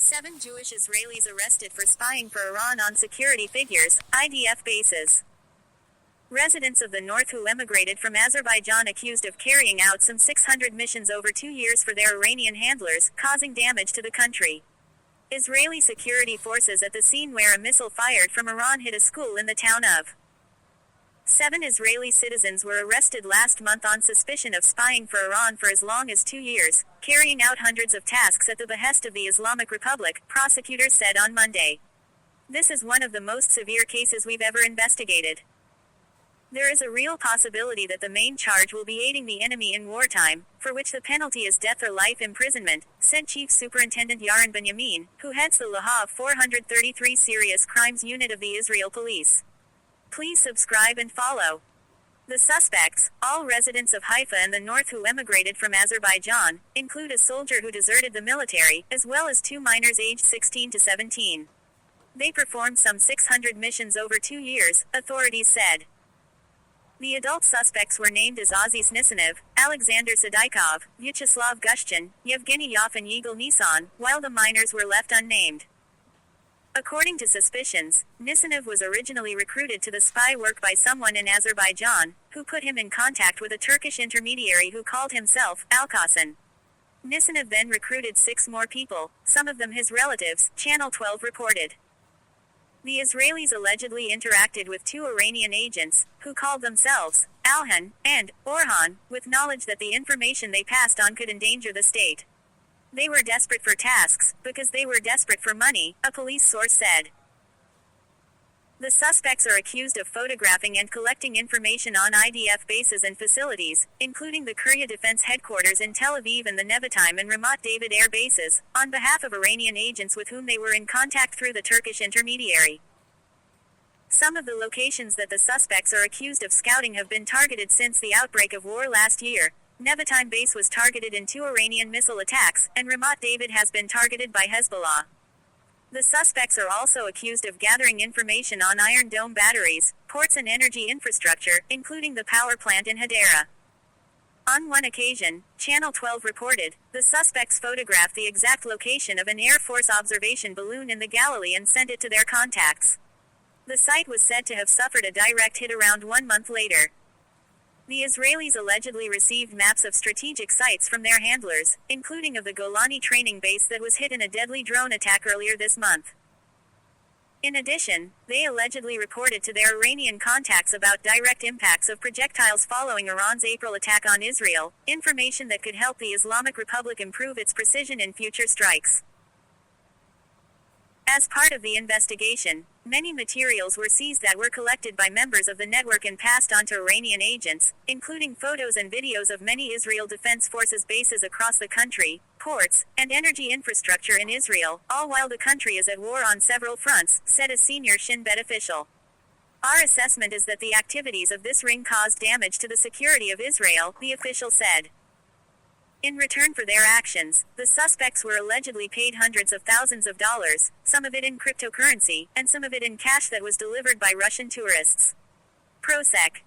7 Jewish Israelis arrested for spying for Iran on security figures, IDF bases. Residents of the north who emigrated from Azerbaijan accused of carrying out some 600 missions over 2 years for their Iranian handlers, causing damage to the country. Israeli security forces at the scene where a missile fired from Iran hit a school in the town of. 7 Israeli citizens were arrested last month on suspicion of spying for Iran for as long as 2 years, carrying out hundreds of tasks at the behest of the Islamic Republic, prosecutors said on Monday. This is one of the most severe cases we've ever investigated. There is a real possibility that the main charge will be aiding the enemy in wartime, for which the penalty is death or life imprisonment, said Chief Superintendent Yaron Binyamin, who heads the Lahav 433 Serious Crimes Unit of the Israel Police. Please subscribe and follow. The suspects, all residents of Haifa and the north who emigrated from Azerbaijan, include a soldier who deserted the military, as well as 2 minors aged 16 to 17. They performed some 600 missions over 2 years, authorities said. The adult suspects were named as Aziz Nisanov, Alexander Sidaikov, Vyacheslav Gushchin, Yevgeny Yaf and Yigal Nisan, while the minors were left unnamed. According to suspicions, Nisanov was originally recruited to the spy work by someone in Azerbaijan, who put him in contact with a Turkish intermediary who called himself Alkasan. Nisanov then recruited 6 more people, some of them his relatives, Channel 12 reported. The Israelis allegedly interacted with 2 Iranian agents, who called themselves Alhan and Orhan, with knowledge that the information they passed on could endanger the state. They were desperate for tasks, because they were desperate for money, a police source said. The suspects are accused of photographing and collecting information on IDF bases and facilities, including the Kuria Defense Headquarters in Tel Aviv and the Nevatim and Ramat David air bases, on behalf of Iranian agents with whom they were in contact through the Turkish intermediary. Some of the locations that the suspects are accused of scouting have been targeted since the outbreak of war last year. Nevatim base was targeted in 2 Iranian missile attacks, and Ramat David has been targeted by Hezbollah. The suspects are also accused of gathering information on Iron Dome batteries, ports and energy infrastructure, including the power plant in Hadera. On one occasion, Channel 12 reported, the suspects photographed the exact location of an Air Force observation balloon in the Galilee and sent it to their contacts. The site was said to have suffered a direct hit around 1 month later. The Israelis allegedly received maps of strategic sites from their handlers, including of the Golani training base that was hit in a deadly drone attack earlier this month. In addition, they allegedly reported to their Iranian contacts about direct impacts of projectiles following Iran's April attack on Israel, information that could help the Islamic Republic improve its precision in future strikes. As part of the investigation, many materials were seized that were collected by members of the network and passed on to Iranian agents, including photos and videos of many Israel Defense Forces bases across the country, ports, and energy infrastructure in Israel, all while the country is at war on several fronts, said a senior Shin Bet official. Our assessment is that the activities of this ring caused damage to the security of Israel, the official said. In return for their actions, the suspects were allegedly paid hundreds of thousands of dollars, some of it in cryptocurrency, and some of it in cash that was delivered by Russian tourists. Prosec.